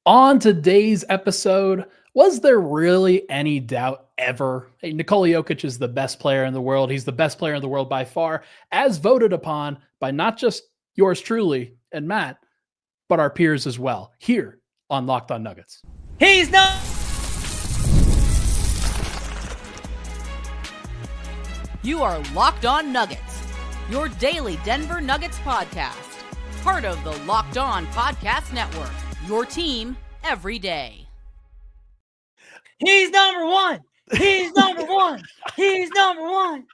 On today's episode, was there really any doubt ever? Hey, Nikola Jokic is the best player in the world. He's the best player in the world by far, as voted upon by not just yours truly and Matt, but our peers as well, here on Locked On Nuggets. He's not. You are Locked On Nuggets, your daily Denver Nuggets podcast. Part of the Locked On Podcast Network, your team every day. He's number one. He's number one. He's number one.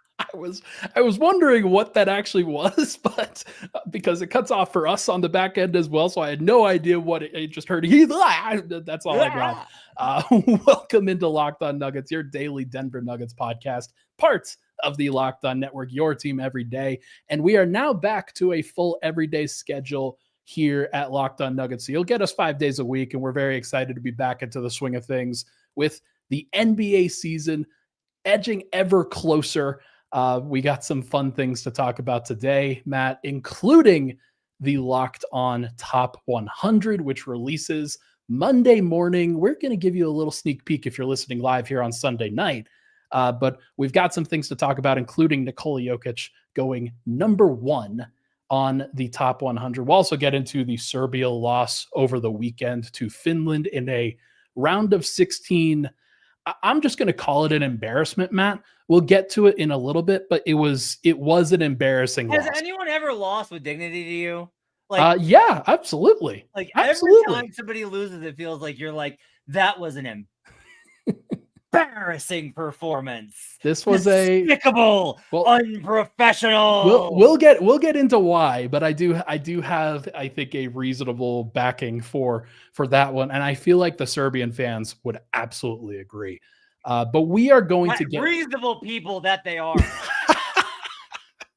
I was wondering what that actually was, but because it cuts off for us on the back end as well, so I had no idea what it just heard. That's all I got. Welcome into Locked On Nuggets, your daily Denver Nuggets podcast, parts of the Locked On Network, your team every day. And we are now back to a full everyday schedule here at Locked On Nuggets. So you'll get us 5 days a week, and we're very excited to be back into the swing of things with the NBA season edging ever closer. We got some fun things to talk about today, Matt, including the Locked On Top 100, which releases Monday morning. We're going to give you a little sneak peek if you're listening live here on Sunday night. But we've got some things to talk about, including Nikola Jokic going number one on the top 100. We'll also get into the Serbia loss over the weekend to Finland in a round of 16. I'm just going to call it an embarrassment, Matt. We'll get to it in a little bit, but it was an embarrassing loss. Has anyone ever lost with dignity to you? Yeah, absolutely. Every time somebody loses, it feels like you're like, that was an embarrassing performance. This was despicable, unprofessional. We'll get into why, but I do have, I think, a reasonable backing for that one, and I feel like the Serbian fans would absolutely agree. But we are going to get reasonable people that they are.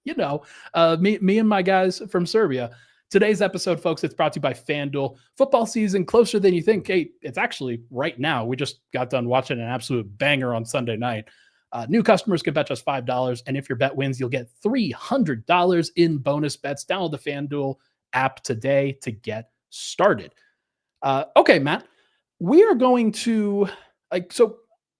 Me and my guys from Serbia. Today's episode, folks, it's brought to you by FanDuel. Football season closer than you think. Hey, it's actually right now. We just got done watching an absolute banger on Sunday night. New customers can bet just $5, and if your bet wins, you'll get $300 in bonus bets. Download the FanDuel app today to get started. Okay, Matt, we are going to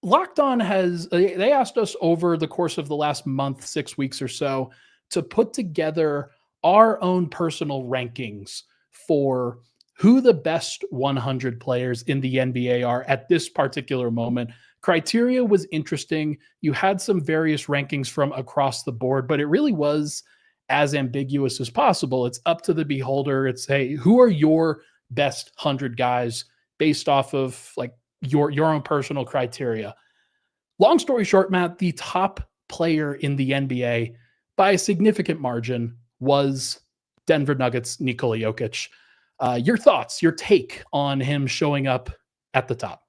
Locked On they asked us over the course of the last month, 6 weeks or so, to put together our own personal rankings for who the best 100 players in the NBA are at this particular moment. Criteria was interesting. You had some various rankings from across the board, but it really was as ambiguous as possible. It's up to the beholder. It's, hey, who are your best 100 guys based off of like your own personal criteria? Long story short, Matt, the top player in the NBA by a significant margin was Denver Nuggets Nikola Jokic. Your thoughts, your take on him showing up at the top?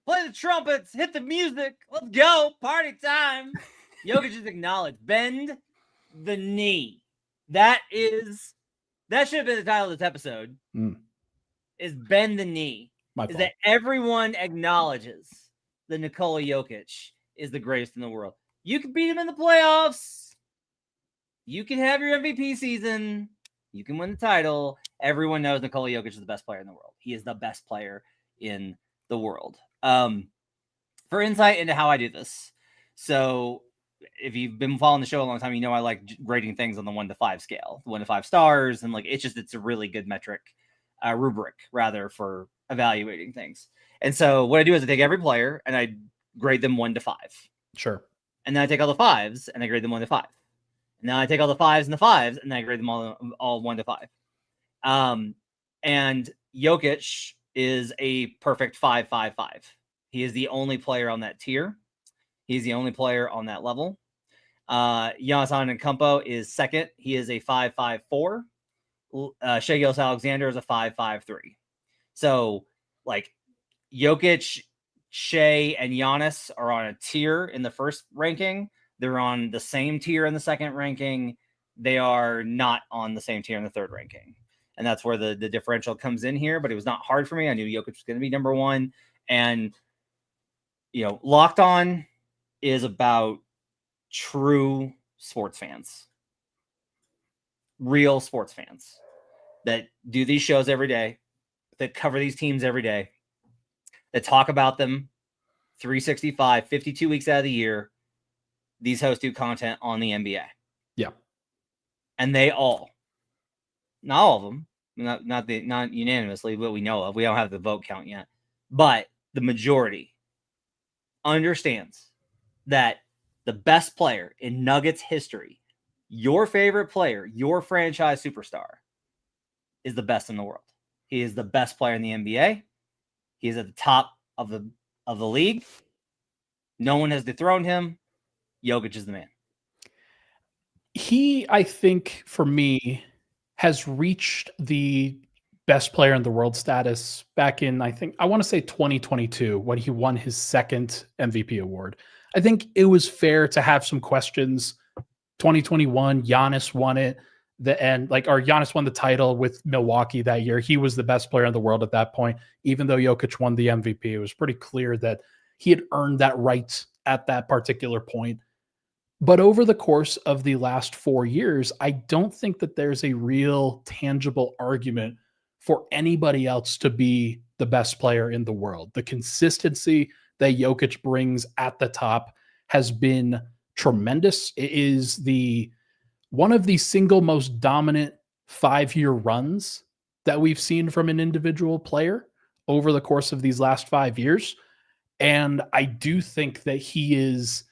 Play the trumpets, hit the music, let's go, party time. Jokic is acknowledged. Bend the knee. That should have been the title of this episode. Is bend the knee. Is that everyone acknowledges that Nikola Jokic is the greatest in the world. You can beat him in the playoffs. You can have your MVP season. You can win the title. Everyone knows Nikola Jokic is the best player in the world. He is the best player in the world. For insight into how I do this. So if you've been following the show a long time, you know I like grading things on the 1 to 5 scale, 1 to 5 stars. And it's a really good rubric rather for evaluating things. And so what I do is I take every player and I grade them 1 to 5. Sure. And then I take all the 5s and I grade them 1 to 5. Now I take all the 5s and the 5s, and then I grade them all 1 to 5. And Jokic is a perfect 5-5-5. He is the only player on that tier. He's the only player on that level. Giannis Antetokounmpo is second. He is a 5-5-4. Shai Gilgeous-Alexander is a 5-5-3. So, Jokic, Shai, and Giannis are on a tier in the first ranking. They're on the same tier in the second ranking. They are not on the same tier in the third ranking. And that's where the differential comes in here. But it was not hard for me. I knew Jokic was going to be number one. And, Locked On is about true sports fans. Real sports fans that do these shows every day, that cover these teams every day, that talk about them 365, 52 weeks out of the year. These hosts do content on the NBA. Yeah. And they all, not all of them, not unanimously, but we know of. We don't have the vote count yet. But the majority understands that the best player in Nuggets history, your favorite player, your franchise superstar, is the best in the world. He is the best player in the NBA. He is at the top of the league. No one has dethroned him. Jokic is the man. He, I think, for me, has reached the best player in the world status back in, I want to say 2022, when he won his second MVP award. I think it was fair to have some questions. 2021, Giannis won it. Giannis won the title with Milwaukee that year. He was the best player in the world at that point. Even though Jokic won the MVP, it was pretty clear that he had earned that right at that particular point. But over the course of the last 4 years, I don't think that there's a real tangible argument for anybody else to be the best player in the world. The consistency that Jokic brings at the top has been tremendous. It is one of the single most dominant 5-year runs that we've seen from an individual player over the course of these last 5 years. And I do think that he is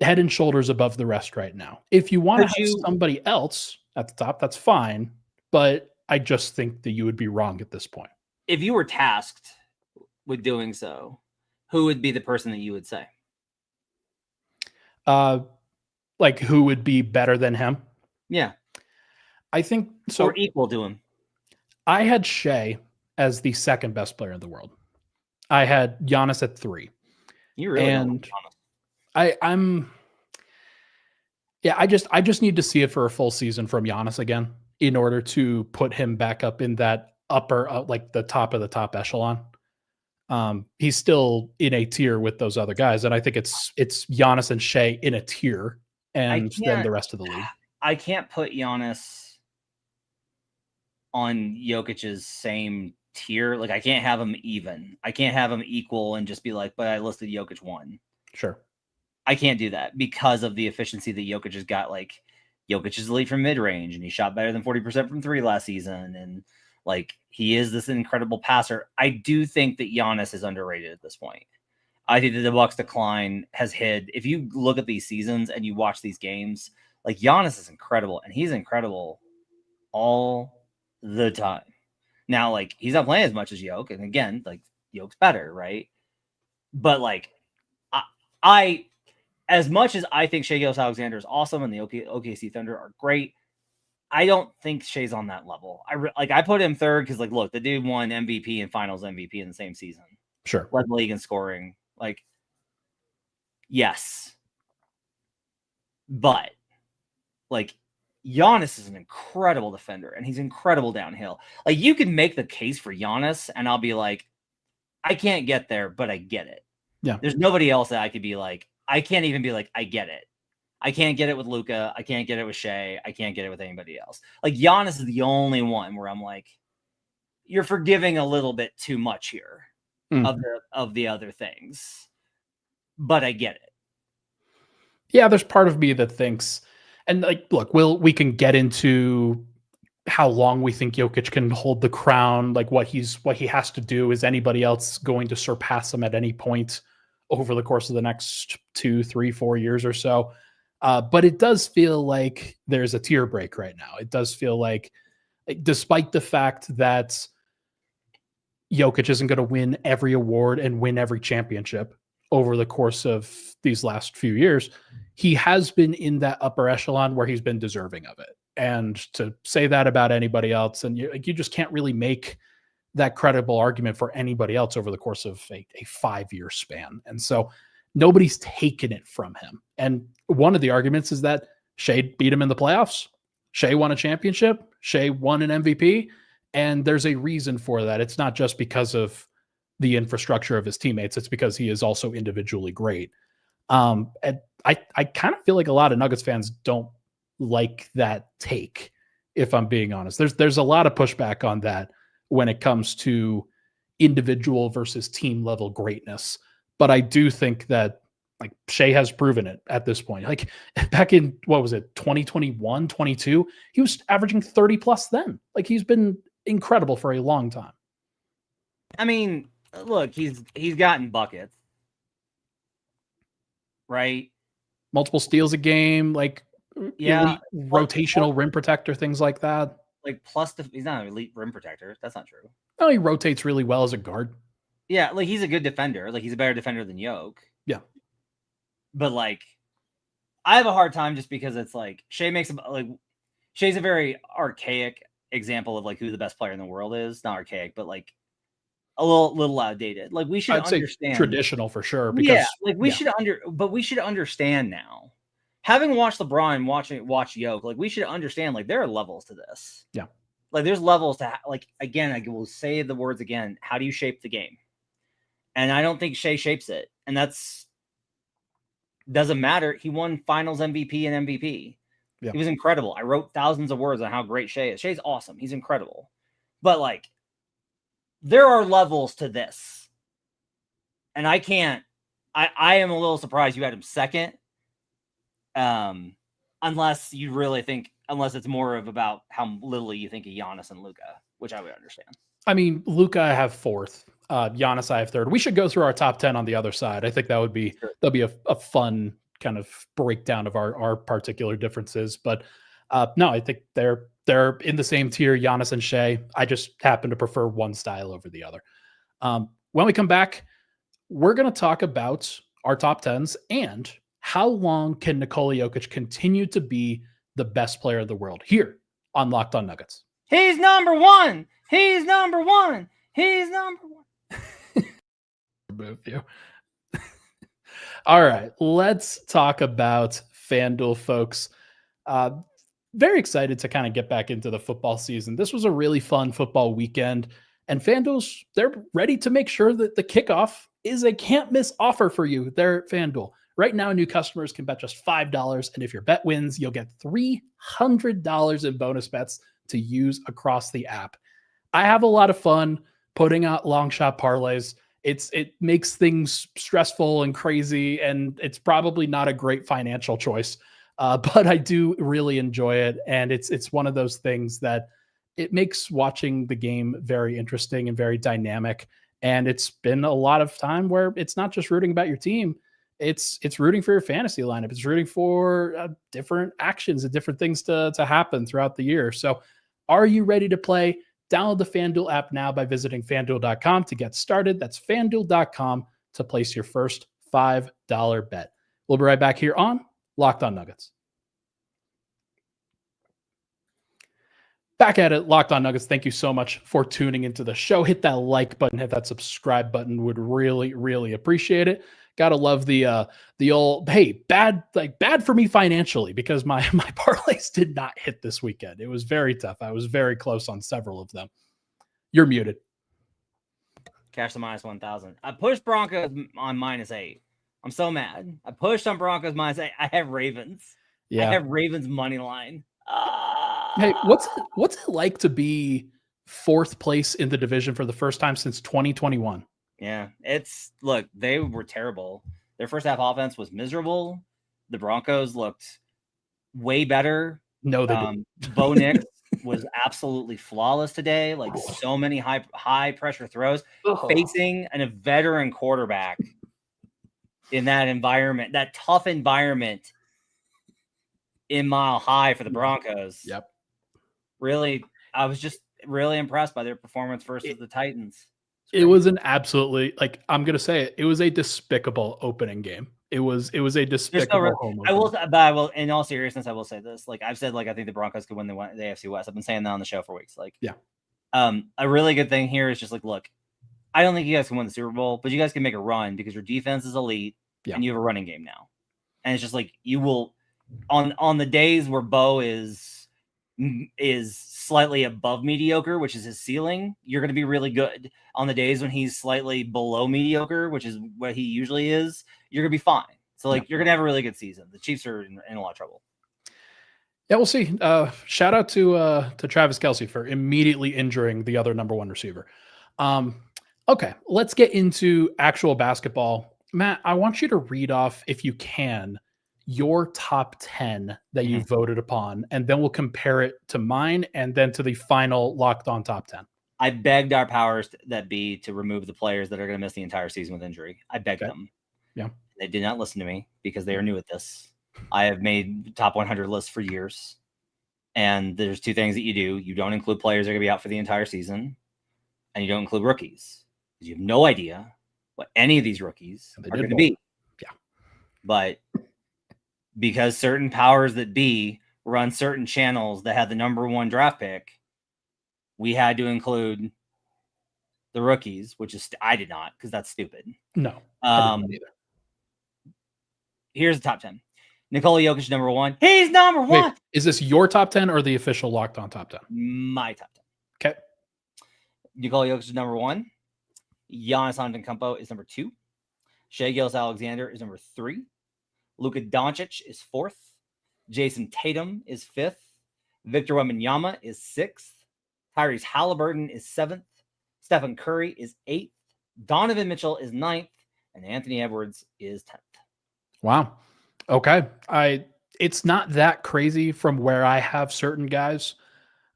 head and shoulders above the rest right now. If you want to have somebody else at the top, that's fine. But I just think that you would be wrong at this point. If you were tasked with doing so, who would be the person that you would say? Who would be better than him? Yeah. I think so. Or equal to him. I had Shea as the second best player in the world. I had Giannis at 3. You really and I just need to see it for a full season from Giannis again in order to put him back up in that upper, the top of the top echelon. He's still in a tier with those other guys, and I think it's Giannis and Shea in a tier, and then the rest of the league. I can't put Giannis on Jokic's same tier. I can't have him even. I can't have him equal and just be like, but I listed Jokic 1. Sure. I can't do that because of the efficiency that Jokic has got. Jokic is elite from mid-range, and he shot better than 40% from 3 last season, and he is this incredible passer. I do think that Giannis is underrated at this point. I think that the Bucks' decline has hid. If you look at these seasons and you watch these games, Giannis is incredible, and he's incredible all the time. Now, he's not playing as much as Jokic, and again, Jokic's better, right? But I as much as I think Shai Gilgeous-Alexander is awesome and the OKC Thunder are great, I don't think Shai's on that level. I put him third because, look, the dude won MVP and Finals MVP in the same season. Sure, led the league in scoring. Yes, but Giannis is an incredible defender, and he's incredible downhill. You can make the case for Giannis, and I'll be like, I can't get there, but I get it. Yeah, there's nobody else that I could be like. I can't even be like, I get it. I can't get it with Luka. I can't get it with Shea. I can't get it with anybody else. Giannis is the only one where I'm like, you're forgiving a little bit too much here of the other things, but I get it. Yeah, there's part of me that thinks, and look, we can get into how long we think Jokic can hold the crown, what he has to do. Is anybody else going to surpass him at any point over the course of the next 2, 3, 4 years or so? But it does feel like there's a tier break right now. It does feel like, despite the fact that Jokic isn't going to win every award and win every championship over the course of these last few years, he has been in that upper echelon where he's been deserving of it. And to say that about anybody else, and you just can't really make that credible argument for anybody else over the course of a 5-year span. And so nobody's taken it from him. And one of the arguments is that Shea beat him in the playoffs. Shea won a championship. Shea won an MVP. And there's a reason for that. It's not just because of the infrastructure of his teammates. It's because he is also individually great. And I kind of feel like a lot of Nuggets fans don't like that take, if I'm being honest. There's a lot of pushback on that when it comes to individual versus team level greatness. But I do think that like Shea has proven it at this point. Like back in, what was it, 2021, 22, he was averaging 30 plus then. Like he's been incredible for a long time. I mean, look, he's gotten buckets, right? Multiple steals a game, like elite rotational rim protector, things like that. Like he's not an elite rim protector. That's not true. No, he rotates really well as a guard. Yeah, like he's a good defender. Like he's a better defender than Jokic. Yeah. But like, I have a hard time just because it's like Shea's a very archaic example of like who the best player in the world is. Not archaic, but like a little outdated. Like we should understand traditional for sure. Because we should understand now. Having watched LeBron, watch Jokic, like we should understand like there are levels to this. Yeah. Like there's levels to like, again, I will say the words again. How do you shape the game? And I don't think Shea shapes it. And that's doesn't matter. He won finals MVP and MVP. Yeah. He was incredible. I wrote thousands of words on how great Shea is. Shea's awesome. He's incredible. But like, there are levels to this. And I am a little surprised you had him second. Unless it's more of about how little you think of Giannis and Luka, which I would understand. I mean, Luka I have fourth. Giannis I have third. We should go through our top 10 on the other side. I think that'll be a fun kind of breakdown of our particular differences. But no, I think they're in the same tier, Giannis and Shea. I just happen to prefer one style over the other. When we come back, we're going to talk about our top 10s and how long can Nikola Jokic continue to be the best player in the world here on Locked On Nuggets. He's number one. He's number one. He's number one. All right, let's talk about FanDuel, folks. Very excited to kind of get back into the football season. This was a really fun football weekend, and FanDuel's, they're ready to make sure that the kickoff is a can't-miss offer for you. They're FanDuel. Right now, new customers can bet just $5, and if your bet wins, you'll get $300 in bonus bets to use across the app. I have a lot of fun putting out long shot parlays. It makes things stressful and crazy, and it's probably not a great financial choice, but I do really enjoy it, and it's one of those things that it makes watching the game very interesting and very dynamic. And it's been a lot of time where it's not just rooting about your team. It's rooting for your fantasy lineup. It's rooting for different actions and different things to happen throughout the year. So are you ready to play? Download the FanDuel app now by visiting FanDuel.com to get started. That's FanDuel.com to place your first $5 bet. We'll be right back here on Locked On Nuggets. Back at it, Locked On Nuggets. Thank you so much for tuning into the show. Hit that like button, hit that subscribe button. Would really, really appreciate it. Gotta love the old, hey, bad for me financially because my parlays did not hit this weekend. It was very tough. I was very close on several of them. You're muted. Cash the minus 1,000. I pushed Broncos on -8. I'm so mad. I pushed on Broncos -8. I have Ravens. Yeah. I have Ravens money line. Hey, what's it like to be fourth place in the division for the first time since 2021? Yeah, look, they were terrible. Their first half offense was miserable. The Broncos looked way better. No, they didn't. Bo Nix was absolutely flawless today. Like so many high pressure throws, facing a veteran quarterback in that environment, that tough environment in Mile High for the Broncos. Yep. Really, I was just really impressed by their performance versus the Titans. It was an absolutely, like, I'm going to say it. It was a despicable opening game. It was a despicable home. I will, in all seriousness, I will say this. Like I've said, like, I think the Broncos could win the AFC West. I've been saying that on the show for weeks. Like, yeah. A really good thing here is just like, look, I don't think you guys can win the Super Bowl, but you guys can make a run because your defense is elite and you have a running game now. And it's just like, you will, on the days where Bo is slightly above mediocre, which is his ceiling, you're going to be really good. On the days when he's slightly below mediocre, which is what he usually is, you're going to be fine. So, like, you're going to have a really good season. The Chiefs are in a lot of trouble. Yeah, we'll see. Shout out to Travis Kelce for immediately injuring the other number 1 receiver. Okay, let's get into actual basketball. Matt, I want you to read off, if you can, your top 10 that you voted upon, and then we'll compare it to mine and then to the final locked on top 10. I begged our powers that be to remove the players that are going to miss the entire season with injury. I begged them. Yeah. They did not listen to me because they are new at this. I have made top 100 lists for years. And there's 2 things that you do. You don't include players that are going to be out for the entire season, and you don't include rookies. Because you have no idea what any of these rookies are going to be. Yeah. But because certain powers that be run certain channels that had the number 1 draft pick, we had to include the rookies, which is I did not, because that's stupid. No. I didn't either. Here's the top 10. Nikola Jokic, number 1. He's number 1. Wait, is this your top 10 or the official locked on top 10? My top 10. Okay. Nikola Jokic is number 1. Giannis Antetokounmpo is number 2. Shai Gilgeous-Alexander is number 3. Luka Doncic is 4th. Jason Tatum is 5th. Victor Wembanyama is 6th. Tyrese Halliburton is 7th. Stephen Curry is 8th. Donovan Mitchell is 9th. And Anthony Edwards is 10th. Wow. Okay. It's not that crazy from where I have certain guys.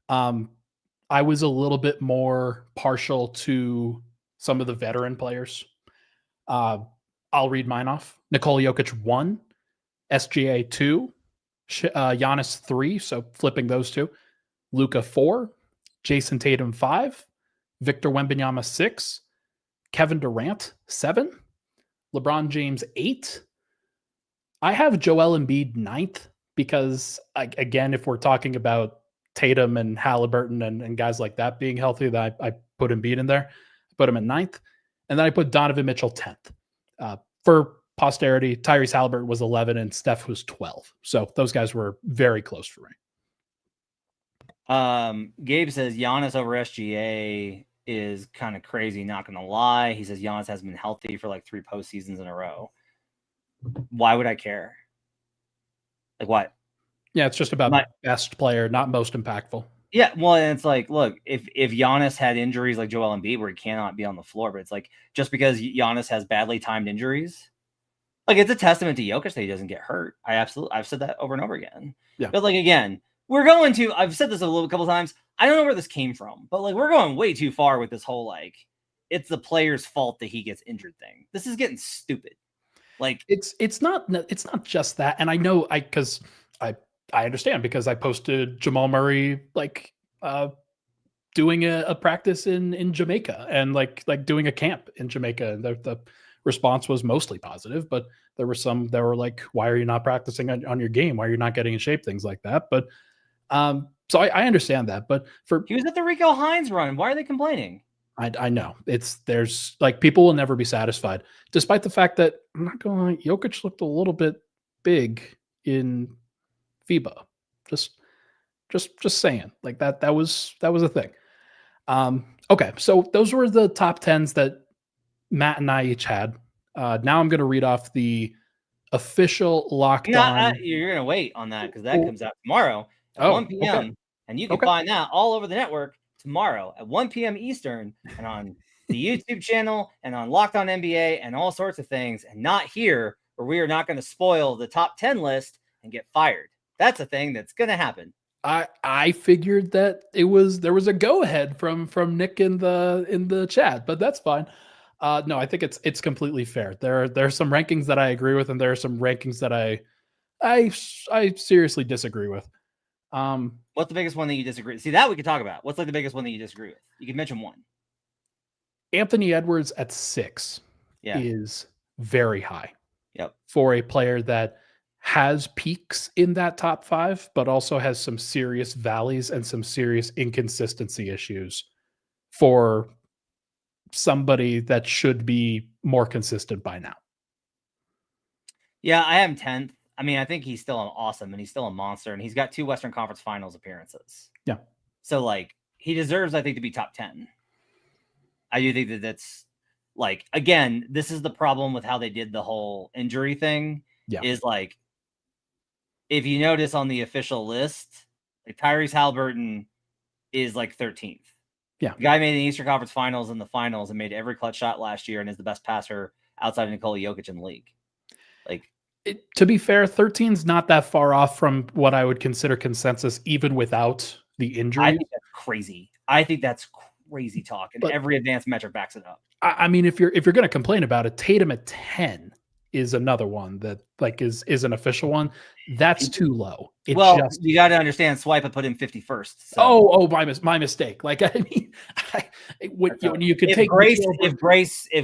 I was a little bit more partial to some of the veteran players. I'll read mine off. Nikola Jokic 1, SGA 2, Giannis 3, so flipping those 2. Luka 4, Jason Tatum 5, Victor Wembanyama 6, Kevin Durant 7, LeBron James 8. I have Joel Embiid 9th because, again, if we're talking about Tatum and Halliburton and guys like that being healthy, that I put Embiid in there. I put him at 9th. And then I put Donovan Mitchell 10th. For posterity, Tyrese Halliburton was 11 and Steph was 12. So those guys were very close for me. Gabe says Giannis over SGA is kind of crazy, not going to lie. He says Giannis has been healthy for like 3 postseasons in a row. Why would I care? Like what? Yeah, it's just about best player, not most impactful. Yeah, well, and it's like, look, if Giannis had injuries like Joel Embiid where he cannot be on the floor, but it's like just because Giannis has badly timed injuries, like it's a testament to Jokic that he doesn't get hurt. I've said that over and over again. Yeah. But like again, I've said this a couple times. I don't know where this came from, but like we're going way too far with this whole like it's the player's fault that he gets injured thing. This is getting stupid. Like it's not just that, and I know because I understand because I posted Jamal Murray like doing a practice in Jamaica and like doing a camp in Jamaica, and the response was mostly positive, but there were some that were like, why are you not practicing on your game? Why are you not getting in shape? Things like that. But so I understand that, but he was at the Rico Hines run. Why are they complaining? I know there's like people will never be satisfied, despite the fact that I'm not going to lie, Jokic looked a little bit big in FIBA. Just saying, like that was a thing. Okay, so those were the top 10s that Matt and I each had. Now I'm going to read off the official locked on. You're going to wait on that because that comes out tomorrow at 1 p.m. Okay. And you can find that all over the network tomorrow at 1 p.m. Eastern and on the YouTube channel and on Locked On NBA and all sorts of things, and not here where we are not going to spoil the top 10 list and get fired. That's a thing that's going to happen. I figured that there was a go ahead from Nick in the chat, but that's fine. No, I think it's completely fair. There are some rankings that I agree with, and there are some rankings that I seriously disagree with. What's the biggest one that you disagree? See, that we could talk about. What's like the biggest one that you disagree with? You can mention one. Anthony Edwards at 6 is very high. Yep. For a player that has peaks in that top 5, but also has some serious valleys and some serious inconsistency issues for somebody that should be more consistent by now. Yeah, I am 10th. I mean, I think he's still awesome and he's still a monster, and he's got 2 Western Conference Finals appearances. Yeah. So like he deserves, I think, to be top 10. I do think that's like, again, this is the problem with how they did the whole injury thing. Yeah. Is like if you notice on the official list, like Tyrese Halliburton is like 13th. Yeah. The guy made the Eastern Conference Finals and the finals and made every clutch shot last year and is the best passer outside of Nikola Jokic in the league. Like, to be fair, 13's not that far off from what I would consider consensus, even without the injury. I think that's crazy. I think that's crazy talk, and every advanced metric backs it up. I mean, if you're going to complain about it, Tatum at 10 is another one that like is an official one. That's too low. You got to understand, Swipe had put him 51st. So. My mistake. Like, I mean, when you could take Grace, if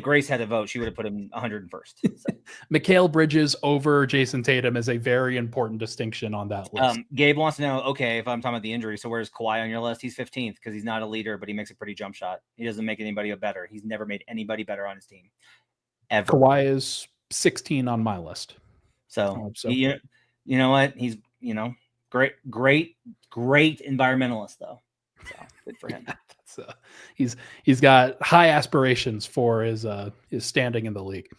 Grace had a vote, she would have put him 101st. So. Mikal Bridges over Jason Tatum is a very important distinction on that list. Gabe wants to know, okay, if I'm talking about the injury, so where's Kawhi on your list? He's 15th because he's not a leader, but he makes a pretty jump shot. He doesn't make anybody better. He's never made anybody better on his team, ever. Kawhi is 16 on my list. So. You know what? He's, great environmentalist though. So good for him. He's got high aspirations for his standing in the league.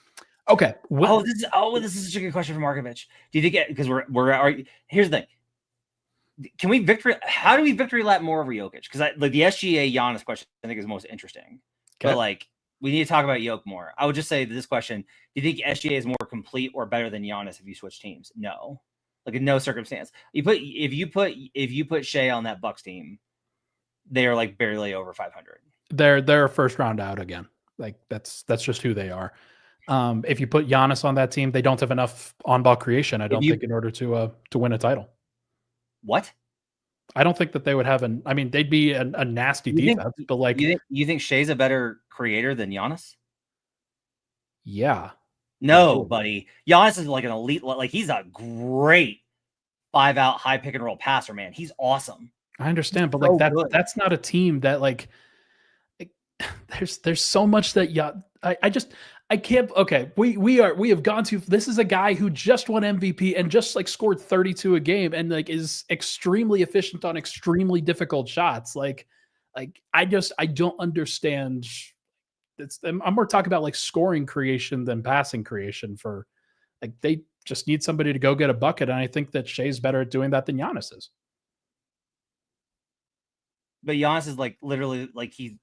Okay. This is such a good question from Markovich. Do you think because here's the thing. How do we victory lap more over Jokic? Because the SGA Giannis question I think is most interesting. Okay. But we need to talk about Jokic more. I would just say this question: do you think SGA is more complete or better than Giannis if you switch teams? No. Like in no circumstance. If you put Shea on that Bucks team, they are like barely over 500. They're a first round out again. Like that's just who they are. If you put Giannis on that team, they don't have enough on ball creation. I don't think in order to win a title. What? I don't think that they would have they'd be a nasty defense. But like, you think Shea's a better creator than Giannis? Yeah. No, buddy. Giannis is like an elite. Like he's a great 5-out high pick and roll passer, man. He's awesome. I understand, but like that's not a team that like. There's so much that I can't. Okay, we have gone to. This is a guy who just won MVP and just like scored 32 a game and like is extremely efficient on extremely difficult shots. Like I don't understand. I'm more talking about like scoring creation than passing creation for like they just need somebody to go get a bucket. And I think that Shea's better at doing that than Giannis is. But Giannis is like literally like he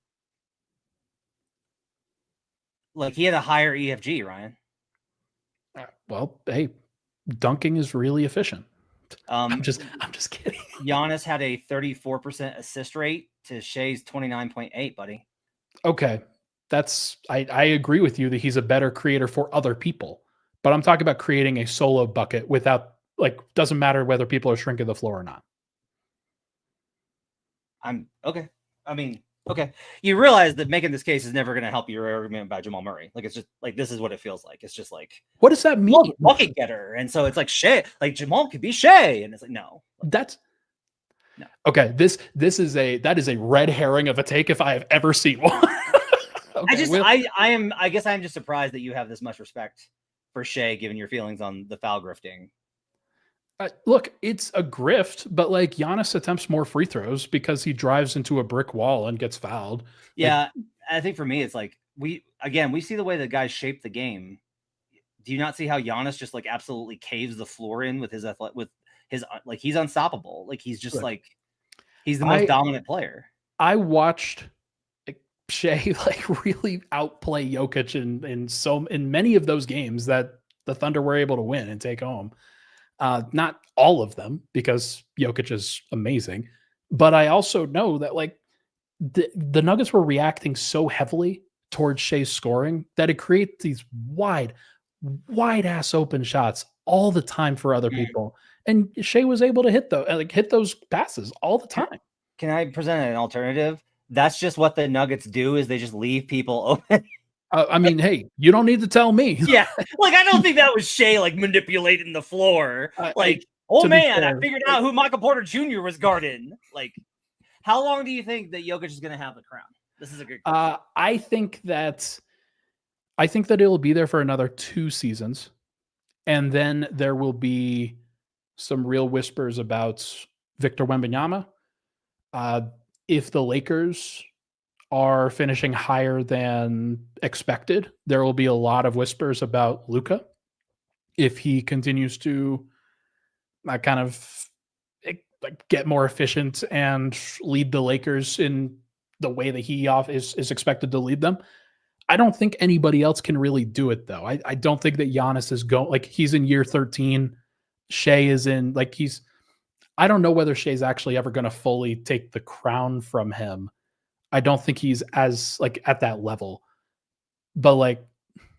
had a higher EFG, Ryan. Well, hey, dunking is really efficient. I'm just kidding. Giannis had a 34% assist rate to Shea's 29.8, buddy. Okay. I agree with you that he's a better creator for other people, but I'm talking about creating a solo bucket without doesn't matter whether people are shrinking the floor or not. Okay. Okay. You realize that making this case is never going to help your argument about Jamal Murray. Like, it's just like, this is what it feels like. It's just like, what does that mean? Bucket getter. And so it's like Shea, like Jamal could be Shea. And it's like, no. No. Okay. That is a red herring of a take if I have ever seen one. Okay, I guess I'm just surprised that you have this much respect for Shea, given your feelings on the foul grifting. Look, it's a grift, but like Giannis attempts more free throws because he drives into a brick wall and gets fouled. Yeah, I think for me, it's like we see the way the guys shape the game. Do you not see how Giannis just like absolutely caves the floor in with his like he's unstoppable. Like he's just like he's the most dominant player. I watched Shea like really outplay Jokic in many of those games that the Thunder were able to win and take home. Not all of them because Jokic is amazing, but I also know that like the Nuggets were reacting so heavily towards Shea's scoring that it creates these wide ass open shots all the time for other people. And Shea was able to hit those passes all the time. Can I present an alternative? That's just what the Nuggets do is they just leave people open. Hey, you don't need to tell me. Yeah. Like, I don't think that was Shea, like, manipulating the floor. I figured out who Michael Porter Jr. was guarding. Like, how long do you think that Jokic is going to have the crown? This is a good question. I think that it'll be there for another 2 seasons. And then there will be some real whispers about Victor Wembanyama. If the Lakers are finishing higher than expected, there will be a lot of whispers about Luka. If he continues to, kind of like get more efficient and lead the Lakers in the way that he is expected to lead them. I don't think anybody else can really do it though. I don't think that Giannis is going, like, he's in year 13. Shea is in, like, I don't know whether Shea's actually ever going to fully take the crown from him. I don't think he's as like at that level, but like,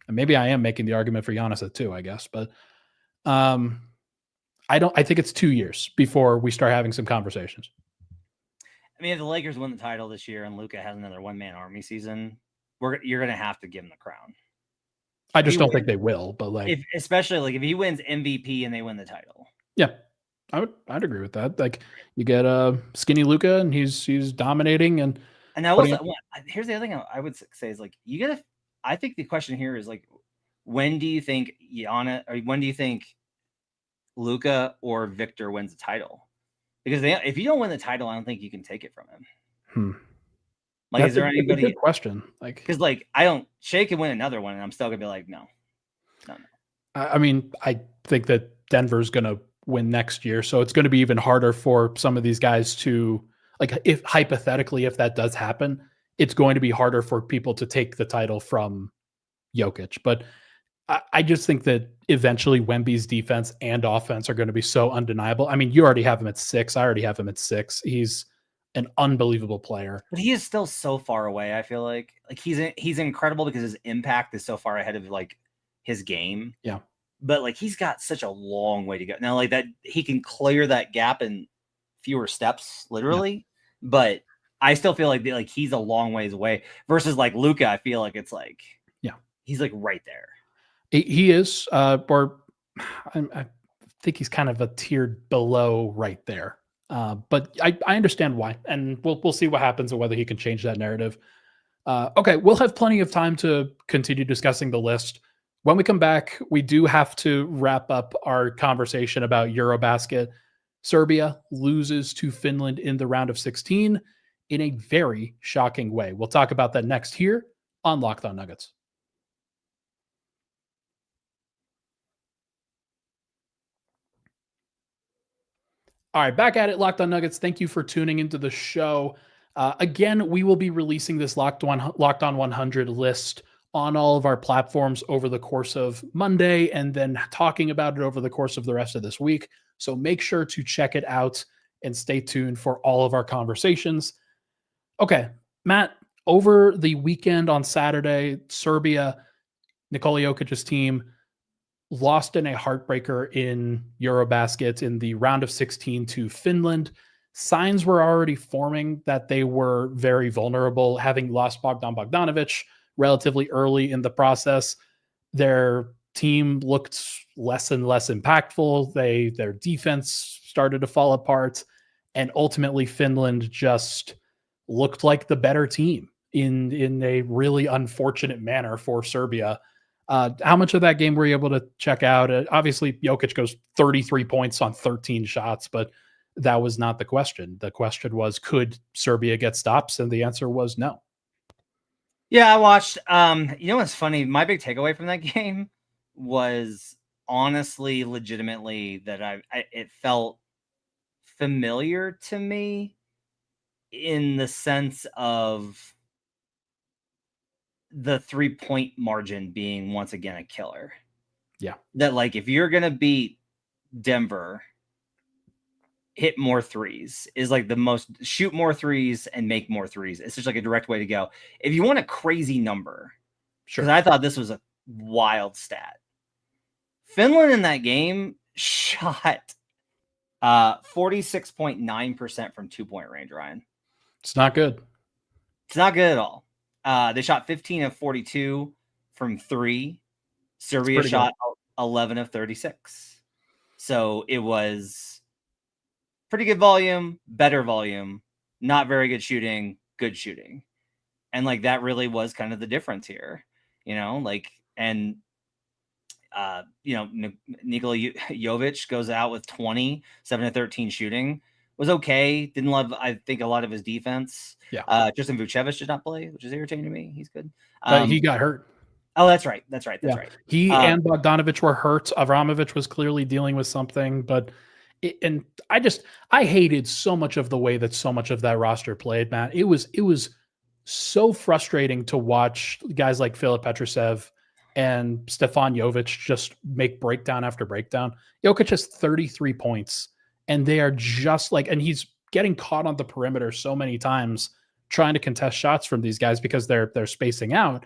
maybe I am making the argument for Giannis at 2, I guess, but I think it's 2 years before we start having some conversations. I mean, if the Lakers win the title this year and Luka has another one-man army season, you're going to have to give him the crown. I just don't think they will, but like, especially like if he wins MVP and they win the title. Yeah, I'd agree with that. Like, you get a skinny Luka and he's dominating, and here's the other thing I would say is like, I think the question here is like, when do you think Giannis, or when do you think Luka or Victor wins the title? Because if you don't win the title, I don't think you can take it from him. Like, is there anybody? Good question. Like, because like Shea can win another one, and I'm still gonna be like, no. I mean, I think that Denver's gonna win next year, so it's going to be even harder for some of these guys to, like, if hypothetically, if that does happen, it's going to be harder for people to take the title from Jokic. But I just think that eventually Wemby's defense and offense are going to be so undeniable. I mean, you already have him at 6. I already have him at 6. He's an unbelievable player, but he is still so far away. I feel like he's incredible because his impact is so far ahead of like his game. Yeah, but like he's got such a long way to go now. Like that, he can clear that gap in fewer steps, literally. Yeah. But I still feel like he's a long ways away. Versus like Luka, I feel like it's like, yeah, he's like right there. He is, or I think he's kind of a tier below right there. But I understand why, and we'll see what happens and whether he can change that narrative. Okay, we'll have plenty of time to continue discussing the list. When we come back, we do have to wrap up our conversation about EuroBasket. Serbia loses to Finland in the round of 16 in a very shocking way. We'll talk about that next here on Locked On Nuggets. All right, back at it, Locked On Nuggets. Thank you for tuning into the show. Again, we will be releasing this Locked On 100 list on all of our platforms over the course of Monday, and then talking about it over the course of the rest of this week. So make sure to check it out and stay tuned for all of our conversations. Okay, Matt, over the weekend on Saturday, Serbia, Nikola Jokic's team, lost in a heartbreaker in EuroBasket in the round of 16 to Finland. Signs were already forming that they were very vulnerable, having lost Bogdan Bogdanovic relatively early in the process. Their team looked less and less impactful. Their defense started to fall apart, and ultimately Finland just looked like the better team in a really unfortunate manner for Serbia. How much of that game were you able to check out? Obviously, Jokic goes 33 points on 13 shots, but that was not the question. The question was, could Serbia get stops? And the answer was no. Yeah, I watched. You know what's funny? My big takeaway from that game was honestly, legitimately, that it felt familiar to me in the sense of the 3-point margin being once again a killer. Yeah. That like, if you're going to beat Denver, hit more threes is like the most, shoot more threes and make more threes. It's just like a direct way to go. If you want a crazy number, sure. Because I thought this was a wild stat. Finland in that game shot 46.9% from 2-point range, Ryan. It's not good. It's not good at all. They shot 15 of 42 from 3. Serbia shot 11 of 36. So it was pretty good volume, better volume, not very good shooting, good shooting. And like that really was kind of the difference here, you know, like, and Nikola Jokic goes out with 20, 7 of 13 shooting. Was okay. Didn't love, I think, a lot of his defense. Yeah. Tristan Vucevic did not play, which is irritating to me. He's good. He got hurt. Oh, that's right. Right. He and Bogdanovic were hurt. Avramovic was clearly dealing with something, but And I hated so much of the way that so much of that roster played, Matt. It was so frustrating to watch guys like Filip Petrusev and Stefan Jovic just make breakdown after breakdown. Jokic has 33 points, and they are just like, and he's getting caught on the perimeter so many times trying to contest shots from these guys because they're spacing out.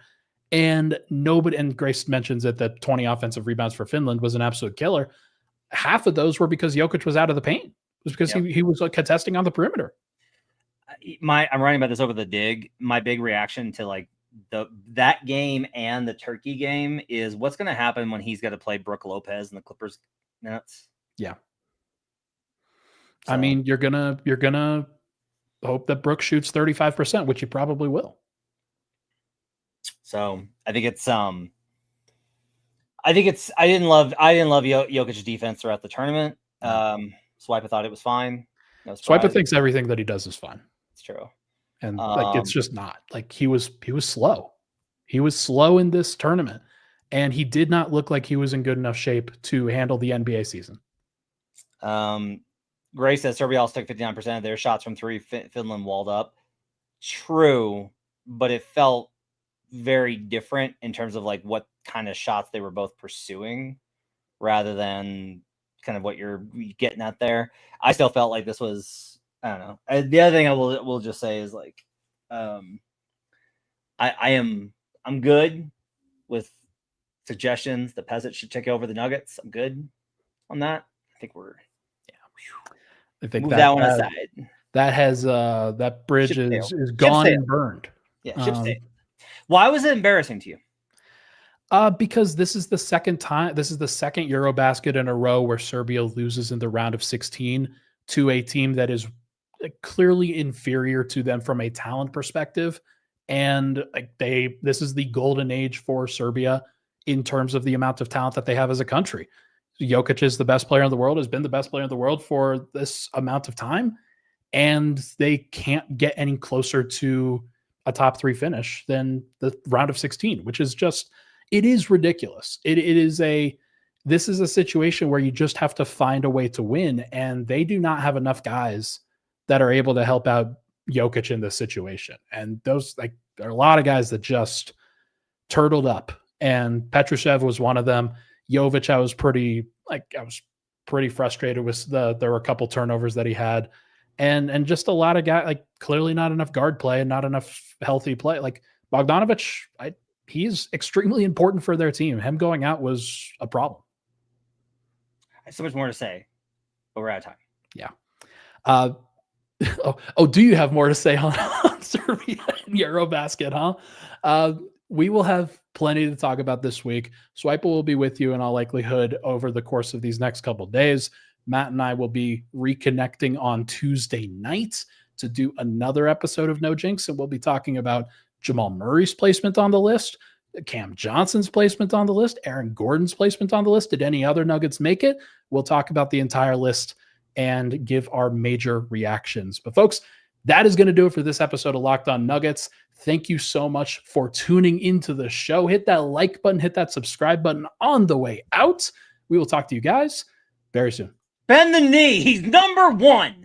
And nobody, and Grace mentions it, that 20 offensive rebounds for Finland was an absolute killer. Half of those were because Jokic was out of the paint. It was because he was like contesting on the perimeter. I'm writing about this over the dig. My big reaction to like that game and the Turkey game is what's going to happen when he's got to play Brook Lopez in the Clippers minutes. Yeah. So, I mean, you're gonna hope that Brook shoots 35%, which he probably will. So I didn't love Jokic's defense throughout the tournament. Swipa thought it was fine. No Swipa thinks everything that he does is fine. It's true. And like, it's just not. Like, he was slow. He was slow in this tournament, and he did not look like he was in good enough shape to handle the NBA season. Gray says Serbia also took 59% of their shots from three. Finland walled up. True, but it felt very different in terms of like what kind of shots they were both pursuing rather than kind of what you're getting at there. I still felt like this was, I don't know. The other thing I will just say is like, I'm good with suggestions. The Peasant should take over the Nuggets. I'm good on that. I think we're, I think move that one aside. That has that bridge is gone and burned. Yeah, ship state. Why was it embarrassing to you? Because this is the second EuroBasket in a row where Serbia loses in the round of 16 to a team that is clearly inferior to them from a talent perspective. And like this is the golden age for Serbia in terms of the amount of talent that they have as a country. Jokic is the best player in the world, has been the best player in the world for this amount of time. And they can't get any closer to a top 3 finish than the round of 16, which is just, it is ridiculous. This is a situation where you just have to find a way to win. And they do not have enough guys that are able to help out Jokic in this situation. And those, like, there are a lot of guys that just turtled up, and Petrusev was one of them. Jovic, I was pretty frustrated with there were a couple turnovers that he had, and just a lot of guys, like, clearly not enough guard play and not enough healthy play. Like Bogdanovic, he's extremely important for their team. Him going out was a problem. I have so much more to say, but we're out of time. Yeah. Do you have more to say on Serbia and EuroBasket, huh? We will have plenty to talk about this week. Swipa will be with you in all likelihood over the course of these next couple of days. Matt and I will be reconnecting on Tuesday night to do another episode of No Jinx, and we'll be talking about Jamal Murray's placement on the list, Cam Johnson's placement on the list, Aaron Gordon's placement on the list. Did any other Nuggets make it? We'll talk about the entire list and give our major reactions. But folks, that is going to do it for this episode of Locked On Nuggets. Thank you so much for tuning into the show. Hit that like button, hit that subscribe button on the way out. We will talk to you guys very soon. Bend the knee. He's number 1.